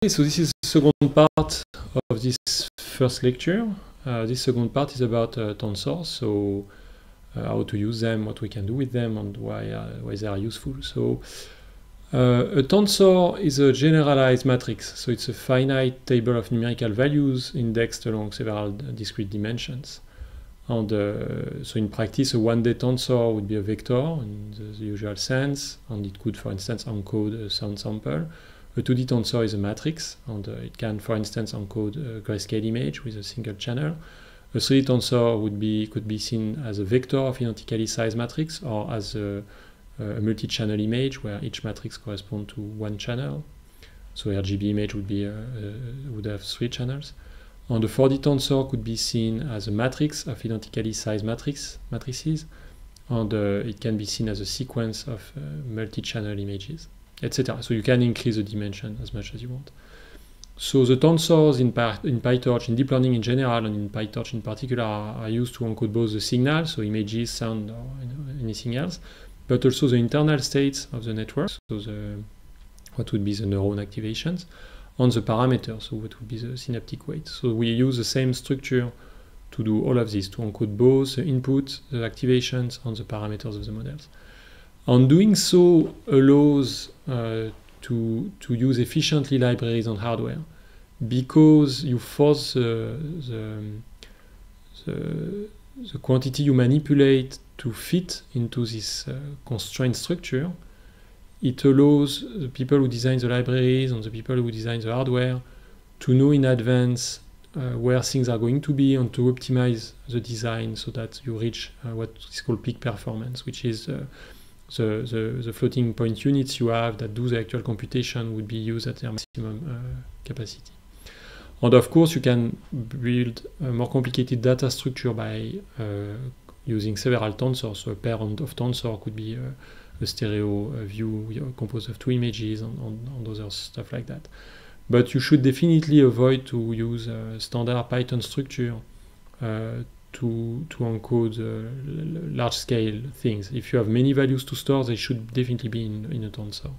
so this is the second part of this first lecture. This second part is about tensors, so how to use them, what we can do with them, and why they are useful. So a tensor is a generalized matrix, so it's a finite table of numerical values indexed along several discrete dimensions. And so in practice, a 1D tensor would be a vector in the usual sense, and it could, for instance, encode a sound sample. A 2D tensor is a matrix, and it can, for instance, encode a grayscale image with a single channel. A 3D tensor could be seen as a vector of identically sized matrix, or as a multi-channel image where each matrix corresponds to one channel. So RGB image would have 3 channels. And the 4D tensor could be seen as a matrix of identically sized matrices, and it can be seen as a sequence of multi-channel images, etc. So you can increase the dimension as much as you want. So the tensors in PyTorch, in deep learning in general, and in PyTorch in particular, are used to encode both the signal, so images, sound, or anything else, but also the internal states of the network, so what would be the neuron activations, on the parameters, so what would be the synaptic weight. So we use the same structure to do all of this, to encode both the input, the activations, and the parameters of the models. And doing so allows to use efficiently libraries and hardware, because you force the quantity you manipulate to fit into this constraint structure. It allows the people who design the libraries and the people who design the hardware to know in advance where things are going to be, and to optimize the design so that you reach what is called peak performance, which is the floating point units you have that do the actual computation would be used at their maximum capacity. And of course, you can build a more complicated data structure by using several tensors. So a pair of tensor could be a stereo view composed of 2 images and other stuff like that. But you should definitely avoid to use a standard Python structure to encode large-scale things. If you have many values to store, they should definitely be in a tensor.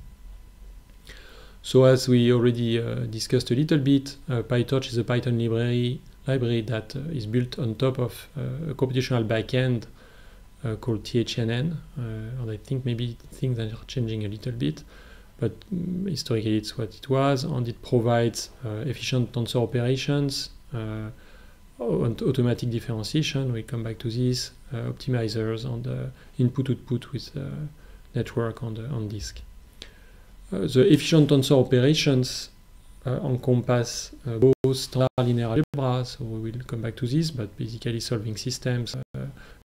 So as we already discussed a little bit, PyTorch is a Python library that is built on top of a computational backend called THNN, and I think maybe things are changing a little bit, but historically it's what it was, and it provides efficient tensor operations, and automatic differentiation, we come back to this, optimizers, and input-output with network on disk. The efficient tensor operations encompass both standard linear algebra, so we will come back to this, but basically solving systems,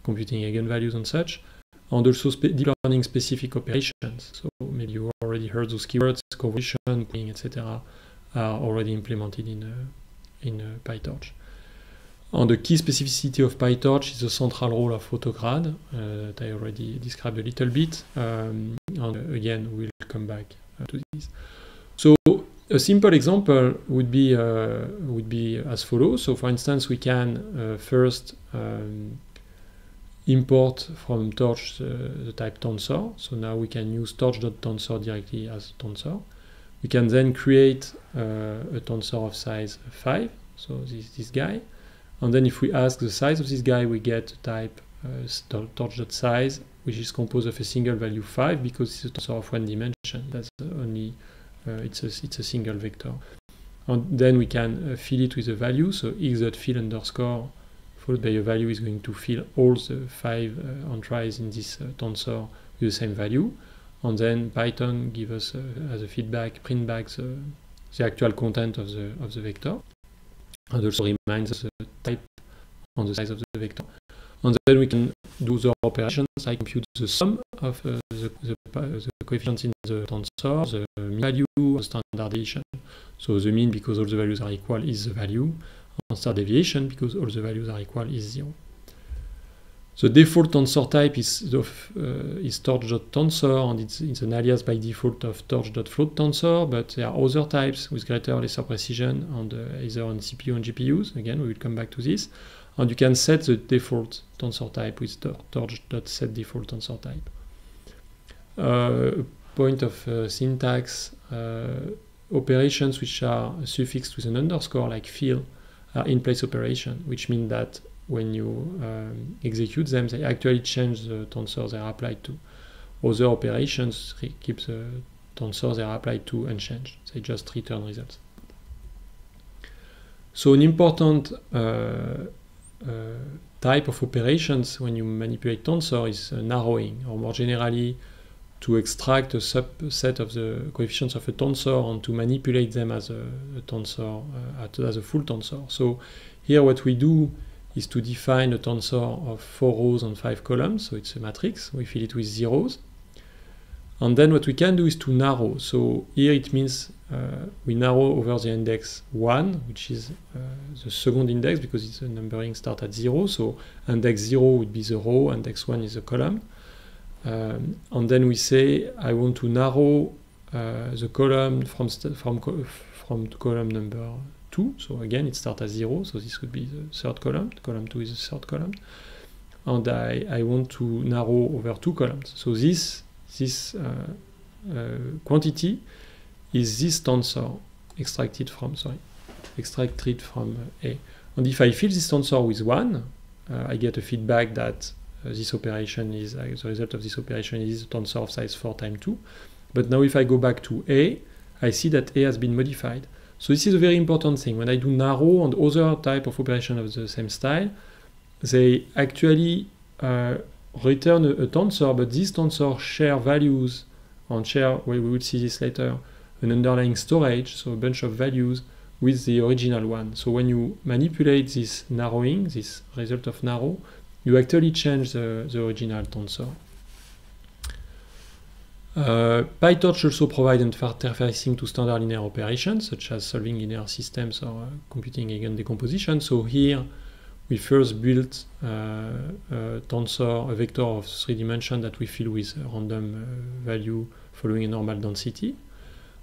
computing eigenvalues and such, and also deep learning specific operations. So maybe you already heard those keywords, convolution, etc. are already implemented in PyTorch. And the key specificity of PyTorch is the central role of AutoGrad that I already described a little bit, and again we'll come back to this. So a simple example would be as follows. So for instance, we can first import from Torch the type tensor. So now we can use torch.tensor directly as tensor. We can then create a tensor of size 5, so this guy. And then if we ask the size of this guy, we get type torch.size, which is composed of a single value 5, because it's a tensor of 1 dimension. That's only it's a single vector. And then we can fill it with a value. So x.fill underscore followed by a value is going to fill all the 5 entries in this tensor with the same value. And then Python gives us as a feedback, print back the actual content of the vector, and also reminds us the type and the size of the vector. And then we can do the operations like compute the sum of the coefficients in the tensor, the mean value, the standard deviation. So the mean, because all the values are equal, is the value, and standard deviation, because all the values are equal, is 0. The default tensor type is torch.tensor, and it's an alias by default of torch.float tensor, but there are other types with greater or lesser precision, and either on CPU and GPUs. Again, we will come back to this. And you can set the default tensor type with torch.setDefault tensor type. Point of syntax, operations which are suffixed with an underscore, like fill, are in-place operation, which means that when you execute them, they actually change the tensor they are applied to. Other operations keep the tensor they are applied to unchanged. They just return results. So an important type of operations when you manipulate tensor is narrowing, or more generally, to extract a subset of the coefficients of a tensor and to manipulate them as a tensor, as a full tensor. So here what we do is to define a tensor of 4 rows and 5 columns, so it's a matrix, we fill it with zeros. And then what we can do is to narrow. So here it means we narrow over the index 1, which is the second index because it's the numbering start at 0. So index 0 would be the row, index 1 is the column. And then we say I want to narrow the column from column number 2. So again, it starts at 0. So this would be the third column. Column 2 is the third column. And I want to narrow over 2 columns. So this quantity is this tensor extracted from A. And if I fill this tensor with 1, I get a feedback that this operation is, the result of this operation is a tensor of size 4 times 2. But now if I go back to A, I see that A has been modified. So this is a very important thing. When I do narrow and other type of operation of the same style, they actually return a tensor, but these tensors share values and share, well, we will see this later, an underlying storage, so a bunch of values with the original one. So when you manipulate this narrowing, this result of narrow, you actually change the original tensor. PyTorch also provides interfacing to standard linear operations, such as solving linear systems or computing eigen decomposition. So here, we first built a tensor, a vector of 3 dimensions that we fill with a random value following a normal density.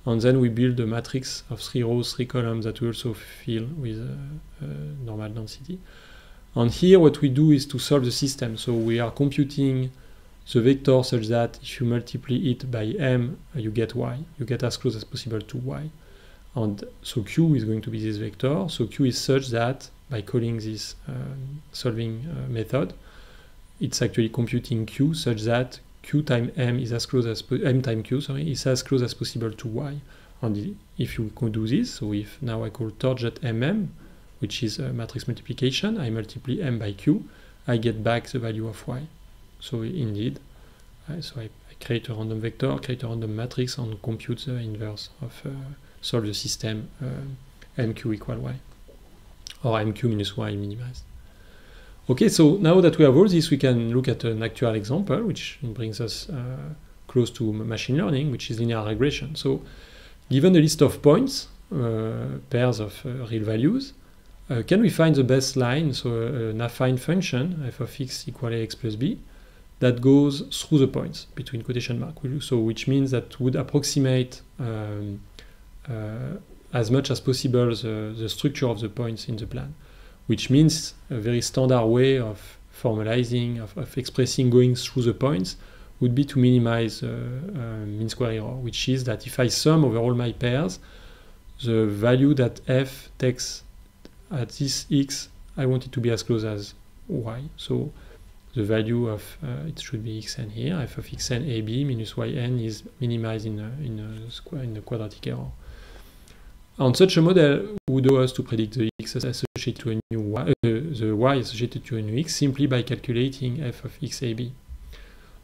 And then we build a matrix of 3 rows, 3 columns that we also fill with a normal density. And here what we do is to solve the system. So we are computing the vector such that if you multiply it by m, you get y. You get as close as possible to y. And so q is going to be this vector. So q is such that by calling this solving method, it's actually computing q such that q times m is as close as m times q, sorry, is as close as possible to y. And if you could do this, so if now I call torch.mm, which is a matrix multiplication, I multiply m by q, I get back the value of y. So indeed, so I create a random vector, create a random matrix, and compute the inverse of solve the system mq equal y, or mq minus y minimized. Okay, so now that we have all this, we can look at an actual example, which brings us close to machine learning, which is linear regression. So given a list of points, pairs of real values, can we find the best line, so an affine function, f of x equal ax plus b, that goes through the points, between quotation marks, so which means that would approximate as much as possible the structure of the points in the plan, which means a very standard way of formalizing, of expressing going through the points would be to minimize mean square error, which is that if I sum over all my pairs, the value that f takes at this x, I want it to be as close as y. So the value of it should be xn here, f of xn ab minus yn is minimized in a quadratic error. And such a model would allow us to predict the x associated to a new y, the y associated to a new x simply by calculating f of xab.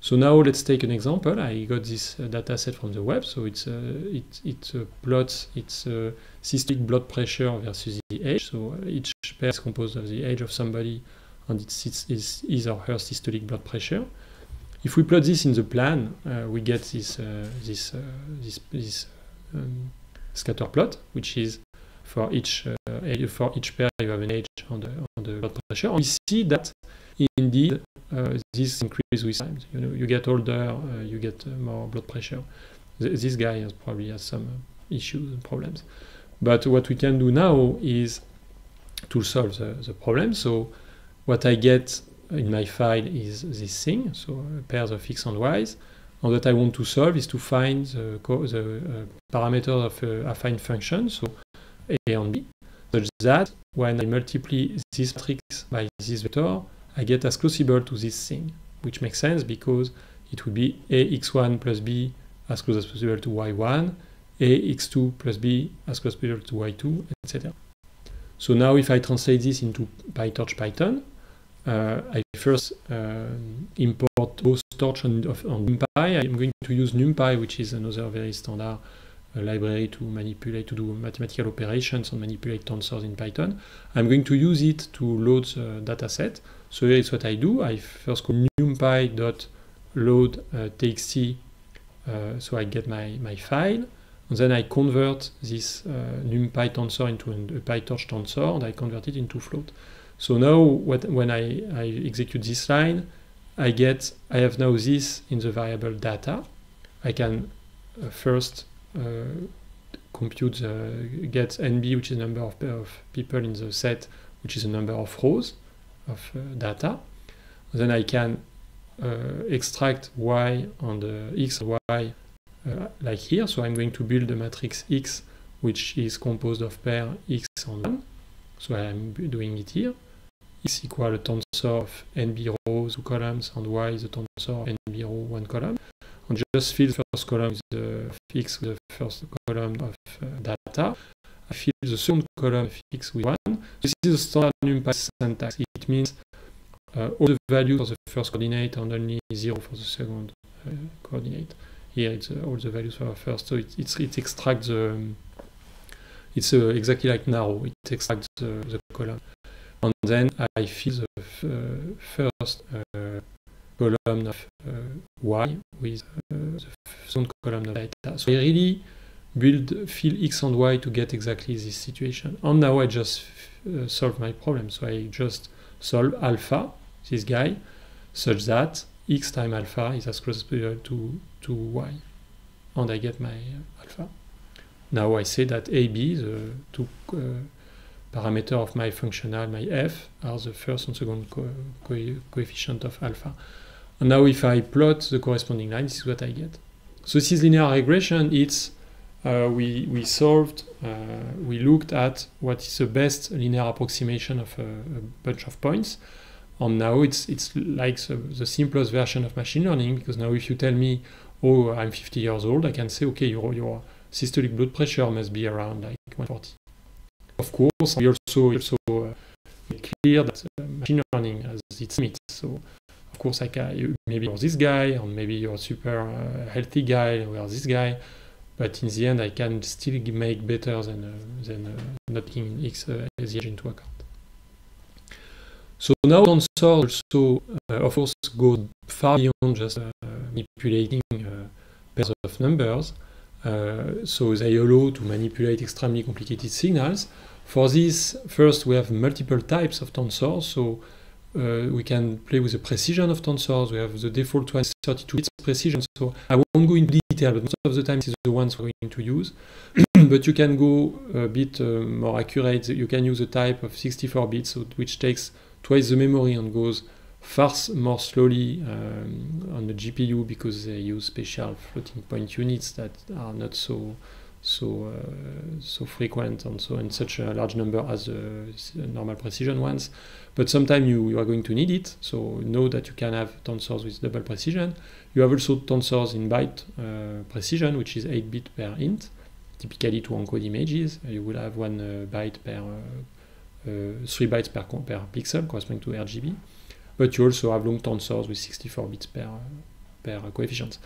So now let's take an example. I got this data set from the web, so it plots its systolic blood pressure versus the age. So each pair is composed of the age of somebody and it's his or her systolic blood pressure. If we plot this in the plan, we get this scatter plot, which is for each pair you have an age on the blood pressure. And we see that indeed this increases with time. You get older, you get more blood pressure. This guy probably has some issues and problems. But what we can do now is to solve the problem. So what I get in my file is this thing, so pairs of x and y's, And what I want to solve is to find the parameters of a affine function, so A and B, such that when I multiply this matrix by this vector, I get as close as possible to this thing, which makes sense because it would be ax1 plus b as close as possible to y1, ax2 plus b as close as possible to y2, etc. So now if I translate this into PyTorch Python, I first import both torch on NumPy. I'm going to use NumPy, which is another very standard library to manipulate, to do mathematical operations and manipulate tensors in Python. I'm going to use it to load the dataset. So here is what I do. I first call numpy.load txt, so I get my file. And then I convert this NumPy tensor into a PyTorch tensor, and I convert it into float. So now, when I execute this line, I have now this in the variable data. I can first compute get NB, which is the number of people in the set, which is the number of rows of data. Then I can extract Y and X and Y like here. So I'm going to build a matrix X, which is composed of pair X and 1. So I'm doing it here. X equal a tensor of NB rows, 2 columns, and Y is a tensor of NB row, 1 column. And just fill the first column of X with the first column of data. I fill the second column of X with 1. This is a standard NumPy syntax. It means all the values for the first coordinate and only 0 for the second coordinate. Here it's all the values for the first. So it extracts the... It's exactly like narrow. It extracts the column. And then I fill the first column of Y with the second column of data. So I really fill X and Y to get exactly this situation. And now I just solve my problem. So I just solve alpha, this guy, such that X times alpha is as close as possible to Y. And I get my alpha. Now I say that AB, the two parameters of my functional, my f, are the first and second coefficient of alpha. And now if I plot the corresponding line, this is what I get. So this is linear regression. It's we looked at what is the best linear approximation of a bunch of points. And now it's like the simplest version of machine learning, because now if you tell me, oh, I'm 50 years old, I can say, okay, your systolic blood pressure must be around like 140. Of course, we also make clear that machine learning has its limits. So, of course, maybe you're this guy, and maybe you're a super healthy guy, or this guy, but in the end, I can still make better than not taking X as the age into account. So now tensors also, of course, go far beyond just manipulating pairs of numbers. So they allow to manipulate extremely complicated signals. For this, first we have multiple types of tensors. So we can play with the precision of tensors. We have the default one, 32 bits precision. So I won't go into detail, but most of the time this is the ones we're going to use. But you can go a bit more accurate. You can use a type of 64 bits, which takes twice the memory and goes far more slowly on the GPU, because they use special floating point units that are not so frequent and so in such a large number as normal precision ones. But sometimes you are going to need it, so know that you can have tensors with double precision. You have also tensors in byte precision, which is 8 bits per int, typically to encode images. You will have 1 byte per 3 bytes per pixel, corresponding to RGB. But you also have long tensors with 64 bits per coefficient.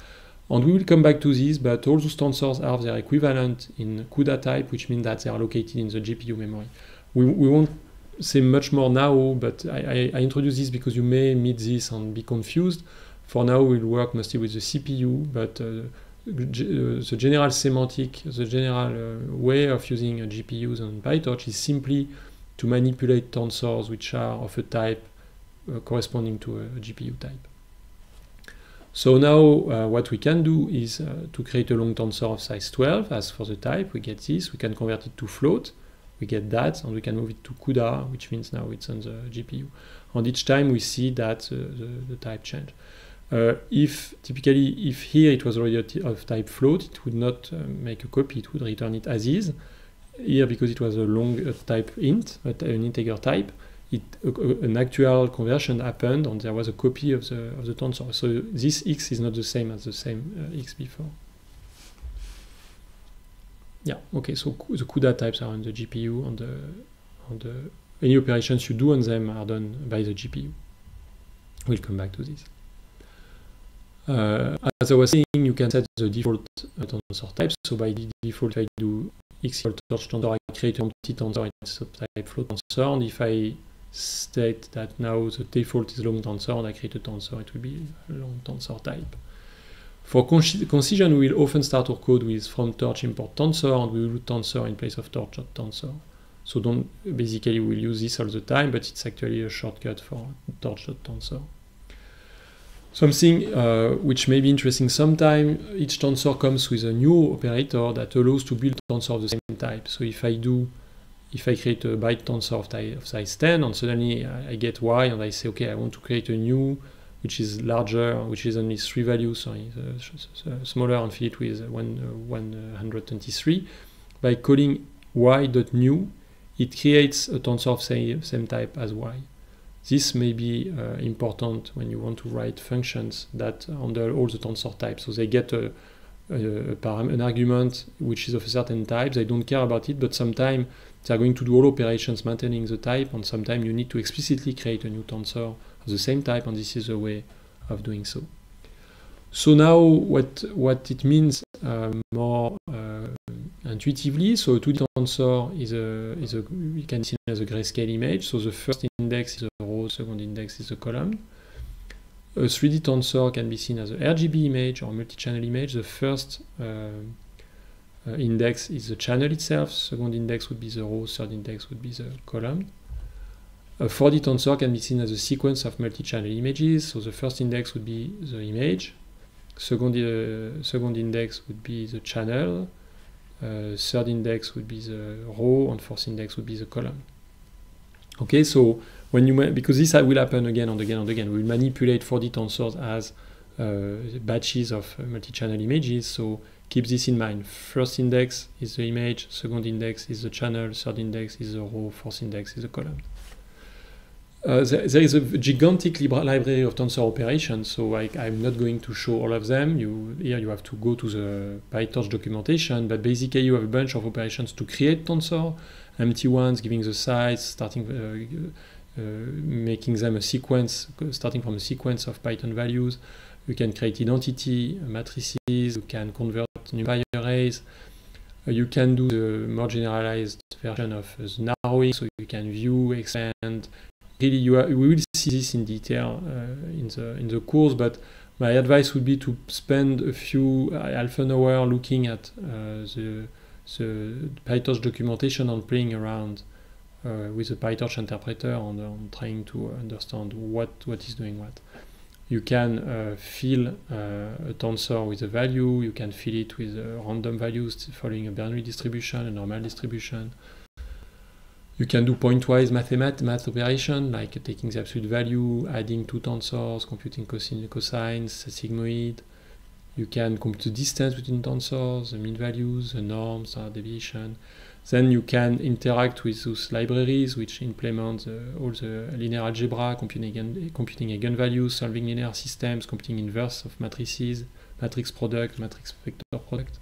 And we will come back to this, but all those tensors have their equivalent in CUDA type, which means that they are located in the GPU memory. We won't say much more now, but I introduce this because you may meet this and be confused. For now, we'll work mostly with the CPU, but the general semantic, the general way of using GPUs on PyTorch is simply to manipulate tensors which are of a type corresponding to a GPU type. So now what we can do is to create a long tensor of size 12 as for the type. We get this, we can convert it to float, we get that, and we can move it to CUDA, which means now it's on the GPU. And each time we see that the type change. If here it was already of type float, it would not make a copy, it would return it as is. Here, because it was a long type int, an integer type, an actual conversion happened and there was a copy of the tensor. So this x is not the same as the same x before. Yeah, okay, so the CUDA types are on the GPU, any operations you do on them are done by the GPU. We'll come back to this. As I was saying, you can set the default tensor type. So by default, if I do x equal torch tensor, I create an empty tensor, it's a type float tensor. And if I state that now the default is long tensor and I create a tensor, it will be a long tensor type. For concision, we will often start our code with from torch import tensor, and we will do tensor in place of torch.tensor. So basically we'll use this all the time, but it's actually a shortcut for torch.tensor. Something which may be interesting sometime, each tensor comes with a new operator that allows to build tensor of the same type. So if I create a byte tensor of size 10 and suddenly I get y and I say, okay, I want to create a new which is larger, which is only 3 values, sorry, smaller and fill it with 123, by calling y.new, it creates a tensor of same type as y. This may be important when you want to write functions that handle all the tensor types. So they get an argument which is of a certain type. They don't care about it, but sometimes they are going to do all operations maintaining the type, and sometimes you need to explicitly create a new tensor of the same type, and this is a way of doing so. So now what it means more intuitively. So a 2D tensor you can see it as a grayscale image. So the first index is a row, second index is a column. A 3D tensor can be seen as a RGB image or multi-channel image. The first index is the channel itself, second index would be the row, third index would be the column. A 4D tensor can be seen as a sequence of multi-channel images. So the first index would be the image, second index would be the channel, third index would be the row, and fourth index would be the column. Okay, so because this will happen again and again and again, we will manipulate 4D tensors as batches of multi-channel images. So keep this in mind. First index is the image, second index is the channel, third index is the row, fourth index is the column. There is a gigantic library of tensor operations, so I'm not going to show all of them. Here you have to go to the PyTorch documentation, but basically you have a bunch of operations to create tensor, empty ones, giving the size, starting making them a sequence, starting from a sequence of Python values. You can create identity matrices, you can convert NumPy arrays, you can do the more generalized version of the narrowing, so you can view, expand. Really, we will see this in detail in the course, but my advice would be to spend half an hour looking at the PyTorch documentation and playing around with the PyTorch interpreter and trying to understand what is doing what. You can fill a tensor with a value, you can fill it with random values following a Bernoulli distribution, a normal distribution. You can do pointwise math operation, like taking the absolute value, adding two tensors, computing cosines, sigmoid. You can compute the distance between tensors, the mean values, the norms, standard deviation. Then you can interact with those libraries which implement all the linear algebra, computing eigenvalues, solving linear systems, computing inverse of matrices, matrix product, matrix vector product.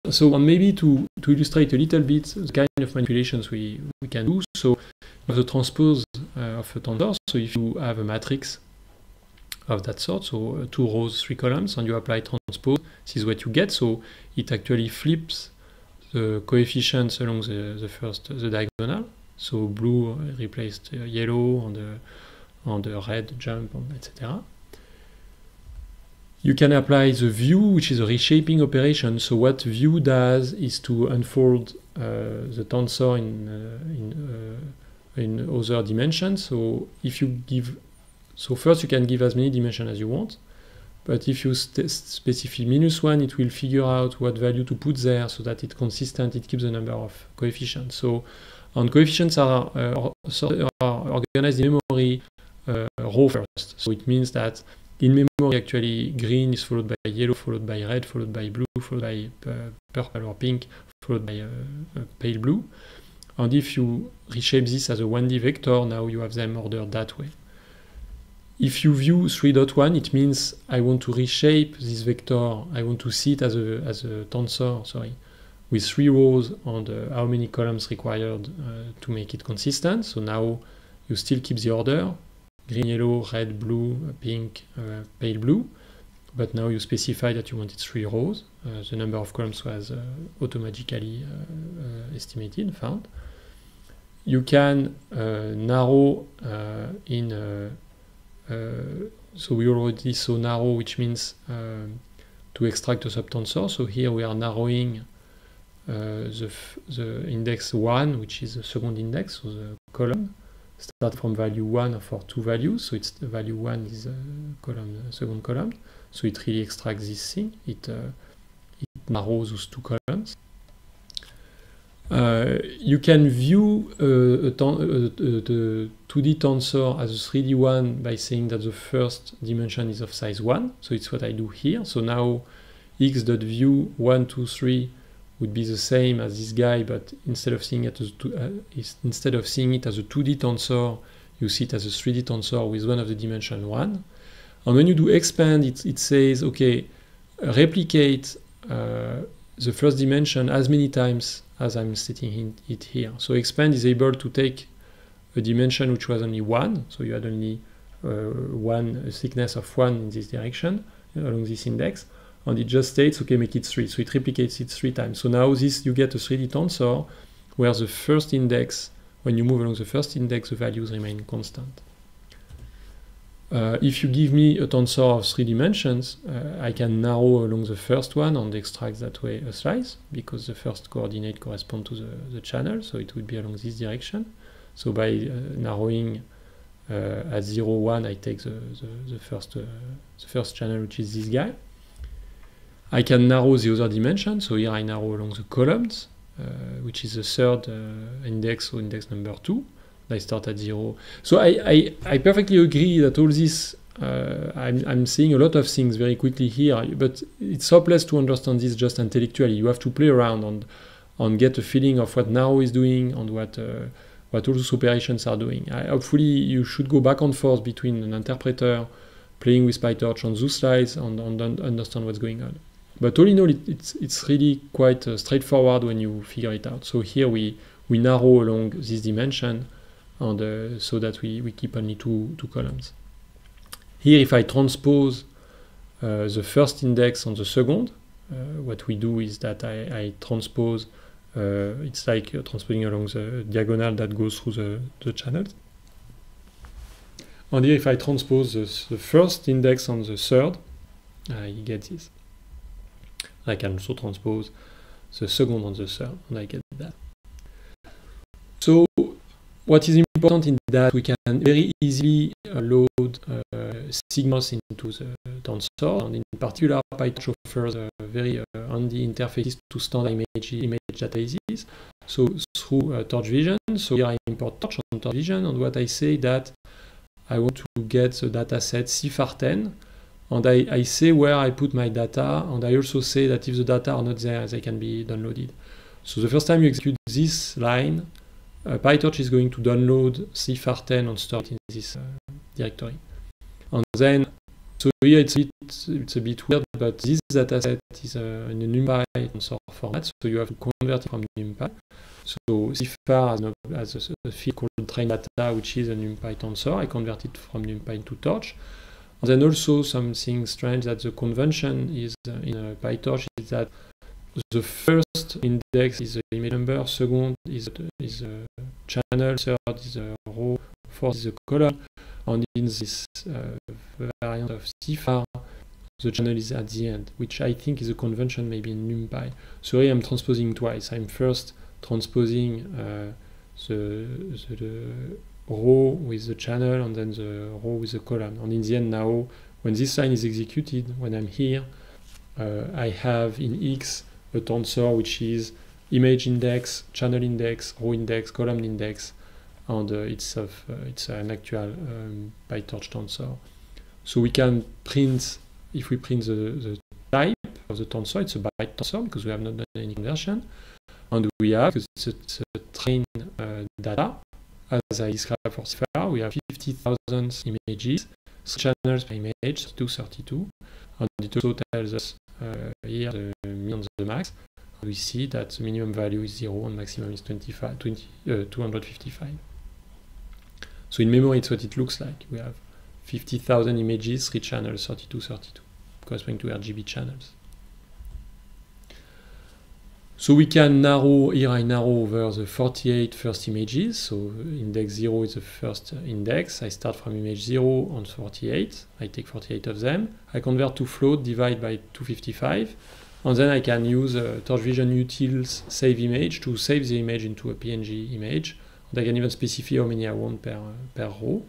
So maybe to illustrate a little bit the kind of manipulations we can do. So the transpose of a tensor. So if you have a matrix of that sort, so 2 rows, 3 columns, and you apply transpose, this is what you get. So it actually flips the coefficients along the diagonal. So blue replaced yellow, on the red jump, etc. You can apply the view, which is a reshaping operation. So what view does is to unfold the tensor in other dimensions. So if you first you can give as many dimensions as you want, but if you specify -1, it will figure out what value to put there so that it's consistent. It keeps the number of coefficients. So, and coefficients are organized in memory row first. So it means that In memory, actually, green is followed by yellow, followed by red, followed by blue, followed by purple or pink, followed by pale blue. And if you reshape this as a 1D vector, now you have them ordered that way. If you view 3.1, it means I want to reshape this vector. I want to see it as a tensor, with 3 rows and how many columns required to make it consistent. So now you still keep the order, green, yellow, red, blue, pink, pale blue, but now you specify that you wanted 3 rows. The number of columns was automatically estimated, found. You can narrow so we already saw narrow, which means to extract a subtensor. So here we are narrowing the index 1, which is the second index, so the column, start from value 1 for 2 values. So it's the value 1 is column, second column. So it really extracts this thing. It narrows those 2 columns. You can view the 2D tensor as a 3D one by saying that the first dimension is of size 1. So it's what I do here. So now x.view 1, 2, 3 would be the same as this guy, but instead of seeing it as a 2D tensor, you see it as a 3D tensor with one of the dimension 1. And when you do expand, it says, okay, replicate the first dimension as many times as I'm setting it here. So expand is able to take a dimension which was only 1, so you had only a thickness of 1 in this direction along this index, and it just states, okay, make it 3. So it replicates it 3 times. So now you get a 3D tensor where the first index, when you move along the first index, the values remain constant. If you give me a tensor of 3 dimensions, I can narrow along the first one and extract that way a slice, because the first coordinate corresponds to the channel, so it would be along this direction. So by narrowing at 0, 1, I take the first channel, which is this guy. I can narrow the other dimension, so here I narrow along the columns, which is the third index, so index number 2. I start at 0. So I perfectly agree that all this, I'm seeing a lot of things very quickly here, but it's hopeless to understand this just intellectually. You have to play around and get a feeling of what narrow is doing and what all those operations are doing. Hopefully you should go back and forth between an interpreter playing with PyTorch on those slides and understand what's going on. But all in all, it's really quite straightforward when you figure it out. So here we narrow along this dimension, and so that we keep only two columns. Here, if I transpose the first index on the second, what we do is that I transpose, it's like transposing along the diagonal that goes through the channels. And here, if I transpose the first index on the third, I get this. I can also transpose the second on the third, and I get that. So what is important in that we can very easily load sigmas into the tensor, and in particular PyTorch offers very handy interfaces to standard image databases. So through Torch Vision, so here I import Torch on Torch Vision, and what I say that I want to get the dataset CFAR10, and I say where I put my data, and I also say that if the data are not there, they can be downloaded. So the first time you execute this line, PyTorch is going to download CFAR10 and store it in this directory. And then, so here it's a bit weird, but this dataset is in a NumPy tensor format, so you have to convert it from NumPy. So CFAR has a field called train data, which is a NumPy tensor. I convert it from NumPy into Torch. And then also something strange that the convention is in PyTorch is that the first index is the image number, second is a channel, third is a row, fourth is a column, and in this variant of CFAR, the channel is at the end, which I think is a convention maybe in NumPy. So here I'm transposing twice. I'm first transposing the row with the channel and then the row with the column. And in the end now, when this line is executed, when I'm here, I have in X a tensor which is image index, channel index, row index, column index, and it's an actual PyTorch tensor. So we can print, if we print the type of the tensor, it's a byte tensor because we have not done any conversion. And we have, because it's a train data, as I described for CFR, we have 50,000 images, channels per image, 32. And it also tells us here the min and the max. We see that the minimum value is 0 and maximum is 255. So in memory, it's what it looks like. We have 50,000 images, 3 channels, 32, corresponding to RGB channels. So we can narrow, here I narrow over the 48 first images. So index 0 is the first index. I start from image 0 on 48. I take 48 of them. I convert to float, divide by 255. And then I can use Torch Vision utils save image to save the image into a PNG image. And I can even specify how many I want per row.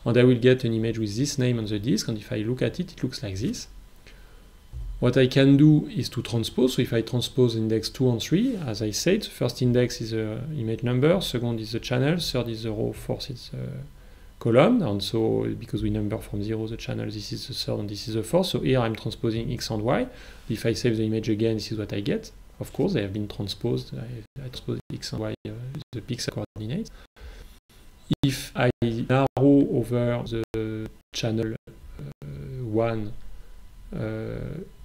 And I will get an image with this name on the disk. And if I look at it, it looks like this. What I can do is to transpose. So if I transpose index 2 and 3, as I said, the first index is the image number, second is the channel, third is the row, fourth is the column. And so because we number from 0 the channel, this is the third and this is the fourth. So here I'm transposing X and Y. If I save the image again, this is what I get. Of course, they have been transposed. I transpose X and Y, the pixel coordinates. If I narrow over the channel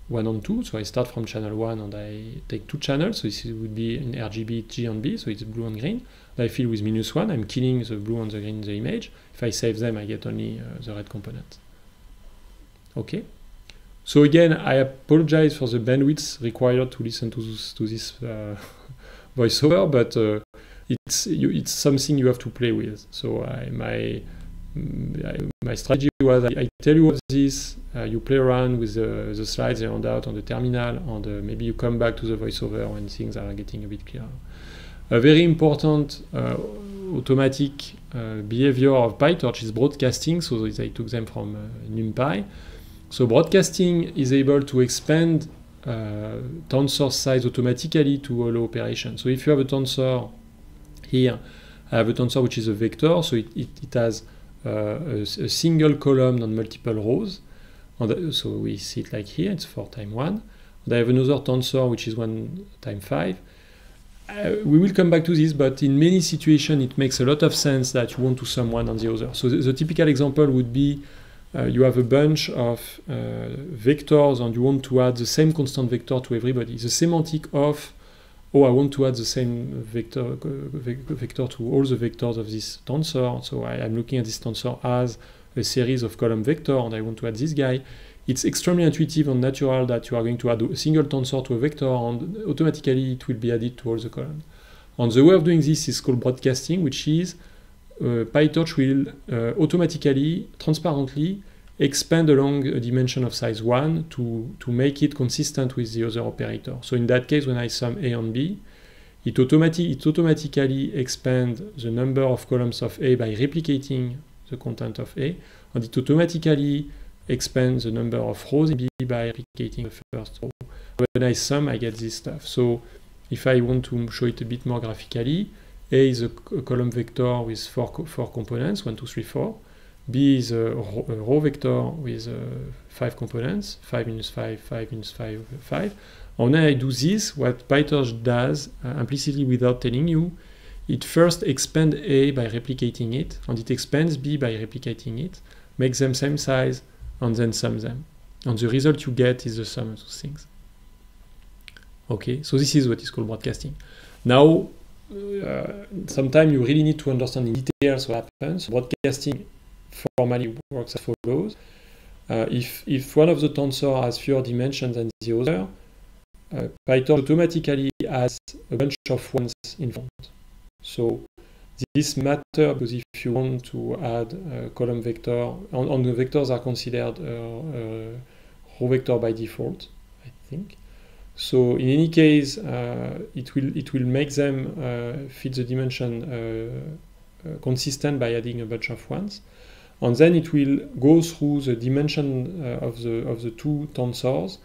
1 and 2, so I start from channel 1 and I take 2 channels, so this would be in RGB G and B, so it's blue and green. And I fill with -1, I'm killing the blue and the green in the image. If I save them, I get only the red component. Okay. So again, I apologize for the bandwidth required to listen to this voiceover, but it's something you have to play with. So my strategy was I tell you of this, you play around with the slides they hand out on the terminal, and maybe you come back to the voiceover when things are getting a bit clearer. A very important automatic behavior of PyTorch is broadcasting, so I took them from NumPy. So broadcasting is able to expand tensor size automatically to allow operation. So if you have a tensor here, I have a tensor which is a vector, so it has a single column and multiple rows. And so we see it like here, it's 4 times 1. And I have another tensor which is 1 times 5. We will come back to this, but in many situations it makes a lot of sense that you want to sum one on the other. So the typical example would be you have a bunch of vectors and you want to add the same constant vector to everybody. The semantic of, oh, I want to add the same vector to all the vectors of this tensor. So I'm looking at this tensor as a series of column vector and I want to add this guy. It's extremely intuitive and natural that you are going to add a single tensor to a vector and automatically it will be added to all the columns. And the way of doing this is called broadcasting, which is PyTorch will automatically, transparently expand along a dimension of size 1 to make it consistent with the other operator. So in that case, when I sum A and B, it automatically expands the number of columns of A by replicating the content of A, and it automatically expands the number of rows in B by replicating the first row. When I sum, I get this stuff. So if I want to show it a bit more graphically, A is a column vector with four components, 1, 2, 3, 4. B is a row vector with 5 components, 5 minus 5, 5 minus 5, 5. And when I do this, what PyTorch does, implicitly without telling you, it first expands A by replicating it, and it expands B by replicating it, makes them same size, and then sum them. And the result you get is the sum of those things. Okay, so this is what is called broadcasting. Now, sometimes you really need to understand in details what happens. Broadcasting formally works as follows. If one of the tensors has fewer dimensions than the other, PyTorch automatically adds a bunch of ones in front. So this matters because if you want to add a column vector, and the vectors are considered row vector by default, I think. So in any case, it will make them fit the dimension consistent by adding a bunch of ones, and then it will go through the dimension of the two tensors,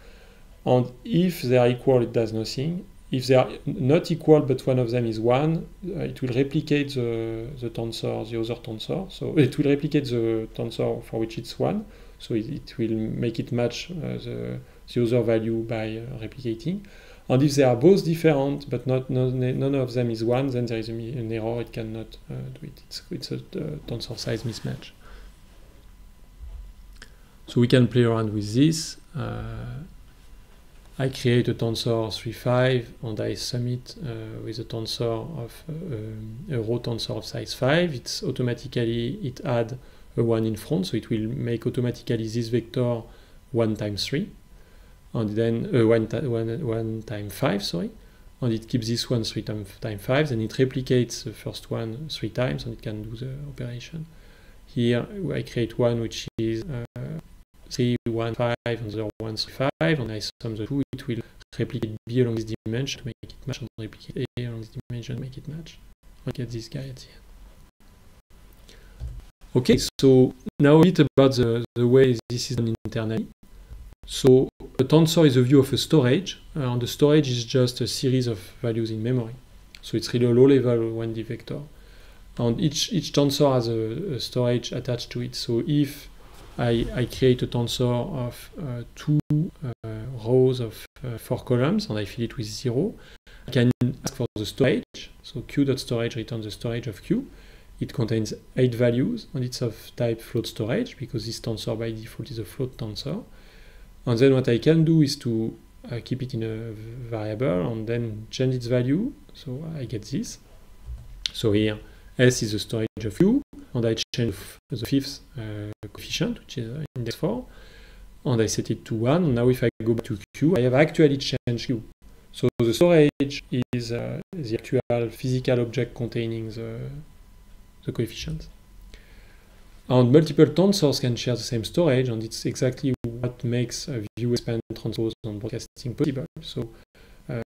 and if they are equal, it does nothing. If they are not equal, but one of them is 1, it will replicate the tensor, the other tensor. So it will replicate the tensor for which it's 1. So it will make it match the other value by replicating. And if they are both different, but none of them is 1, then there is an error, it cannot do it. It's a tensor size mismatch. So we can play around with this. I create a tensor 3,5 and I sum it with a tensor of a row tensor of size 5. It's automatically, it add a 1 in front, so it will make automatically this vector 1 times 3, and then 1 times 5, sorry, and it keeps this one 3 times 5, then it replicates the first one 3 times and it can do the operation. Here I create one which is 3, 1, 5, and the other 1, 3, 5, and I sum the two, it will replicate B along this dimension to make it match, and replicate A along this dimension to make it match. I get this guy at the end. Okay, so now a bit about the way this is done internally. So a tensor is a view of a storage, and the storage is just a series of values in memory. So it's really a low-level 1D vector. And each tensor has a storage attached to it. So if I create a tensor of 2 rows of 4 columns, and I fill it with 0, I can ask for the storage. So q.storage returns the storage of q. It contains 8 values, and it's of type float storage, because this tensor by default is a float tensor. And then what I can do is to keep it in a variable and then change its value. So I get this. So here, S is the storage of q, and I change the fifth coefficient, which is index 4, and I set it to 1. And now if I go back to q, I have actually changed q. So the storage is the actual physical object containing the coefficients. And multiple tensors can share the same storage, and it's exactly what makes a view expand transpose and broadcasting possible. So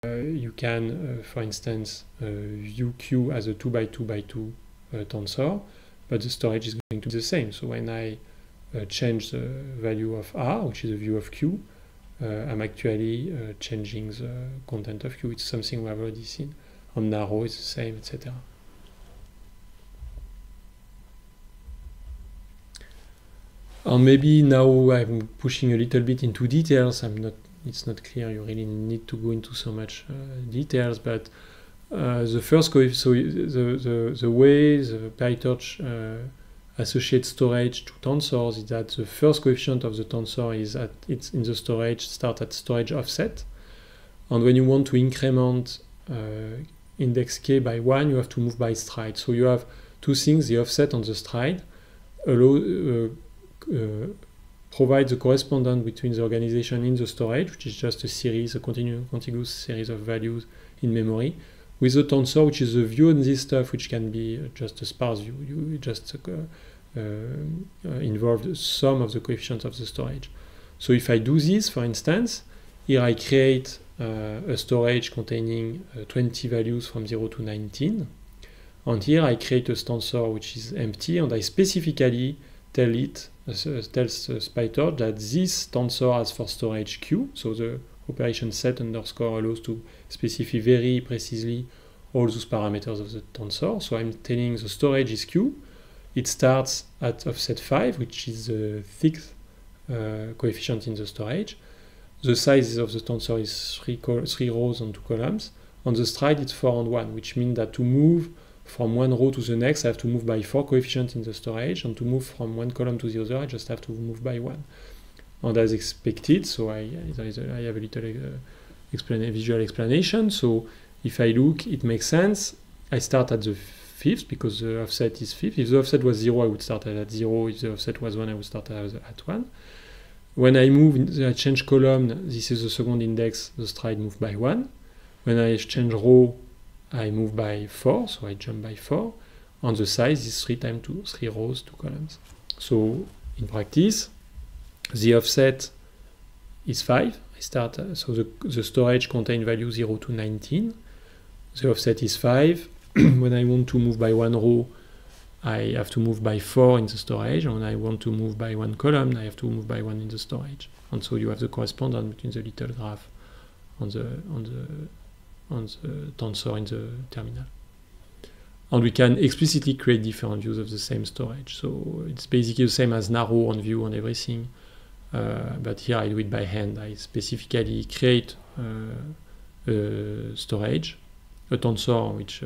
you can, for instance, view Q as a 2 by 2 by 2 tensor, but the storage is going to be the same. So when I change the value of R, which is a view of Q, I'm actually changing the content of Q. It's something we have already seen. On narrow, it's the same, etc. And maybe now I'm pushing a little bit into details. It's not clear. You really need to go into so much details. But the first, so the way the PyTorch associates storage to tensors is that the first coefficient of the tensor is it's in the storage, start at storage offset. And when you want to increment index k by 1, you have to move by stride. So you have two things: the offset and the stride provide the correspondence between the organization in the storage, which is just a series, a contiguous series of values in memory, with the tensor, which is the view on this stuff, which can be just a sparse view. You just involve the sum of the coefficients of the storage. So if I do this, for instance, here I create a storage containing 20 values from 0 to 19, and here I create a tensor which is empty, and I specifically tells PyTorch that this tensor has for storage Q. So the operation set underscore allows to specify very precisely all those parameters of the tensor. So I'm telling the storage is Q. It starts at offset 5, which is the fifth coefficient in the storage. The size of the tensor is 3 rows and 2 columns. On the stride, it's 4 and 1, which means that to move from one row to the next, I have to move by 4 coefficients in the storage, and to move from one column to the other, I just have to move by 1. And as expected, so I have a little visual explanation. So if I look, it makes sense. I start at the fifth because the offset is fifth. If the offset was 0, I would start at 0. If the offset was 1, I would start at 1. When I move, I change column, this is the second index, the stride move by 1. When I change row, I move by 4, so I jump by 4. And the size is 3 times 2, 3 rows, 2 columns. So in practice, the offset is 5. I start, so the storage contains value 0 to 19. The offset is 5. When I want to move by 1 row, I have to move by 4 in the storage. And when I want to move by 1 column, I have to move by 1 in the storage. And so you have the correspondence between the little graph on the tensor in the terminal. And we can explicitly create different views of the same storage. So it's basically the same as narrow on view and everything. but here I do it by hand. I specifically create a storage, a tensor which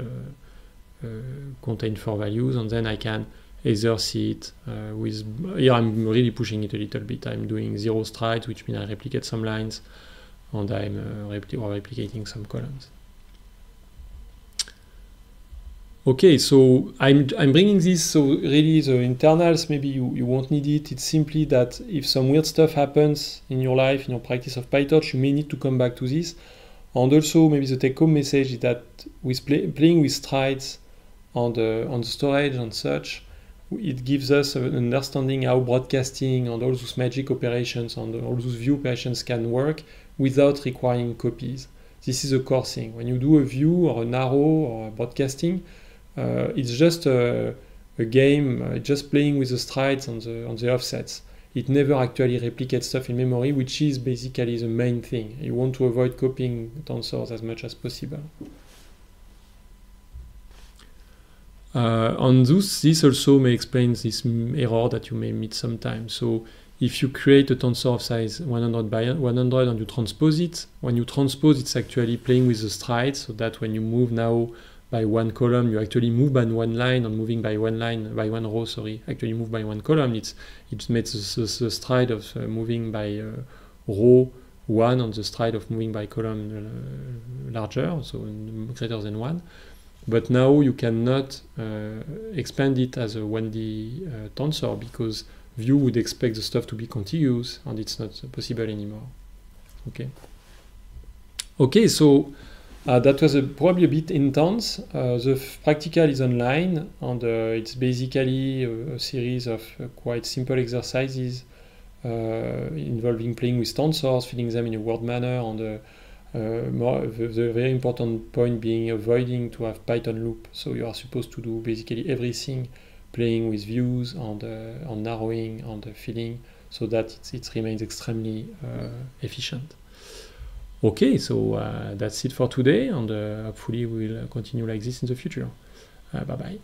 contains 4 values, and then I can either see it with, here I'm really pushing it a little bit. I'm doing 0 strides, which means I replicate some lines, and I'm replicating some columns. Okay, so I'm bringing this, so really the internals, maybe you won't need it. It's simply that if some weird stuff happens in your life, in your practice of PyTorch, you may need to come back to this. And also maybe the take-home message is that with playing with strides on the storage and such, it gives us an understanding how broadcasting and all those magic operations and all those view operations can work without requiring copies. This is a core thing. When you do a view or an arrow or broadcasting, it's just a game, just playing with the strides on the offsets. It never actually replicates stuff in memory, which is basically the main thing. You want to avoid copying tensors as much as possible. And this also may explain this error that you may meet sometimes. So if you create a tensor of size 100 by 100 and you transpose it, when you transpose, it's actually playing with the strides, so that when you move now by one column, you actually move by one line, and moving by one row, actually move by one column. It makes the stride of moving by row 1 and the stride of moving by column larger, so greater than 1. But now you cannot expand it as a 1D tensor, because Vue would expect the stuff to be contiguous, and it's not possible anymore. Okay, so that was probably a bit intense. The practical is online, and it's basically a series of quite simple exercises involving playing with tensors, filling them in a word manner, and the very important point being avoiding to have Python loop. So you are supposed to do basically everything, playing with views and narrowing and filling, so that it remains extremely efficient. Okay, so that's it for today, and hopefully we'll continue like this in the future. Bye-bye.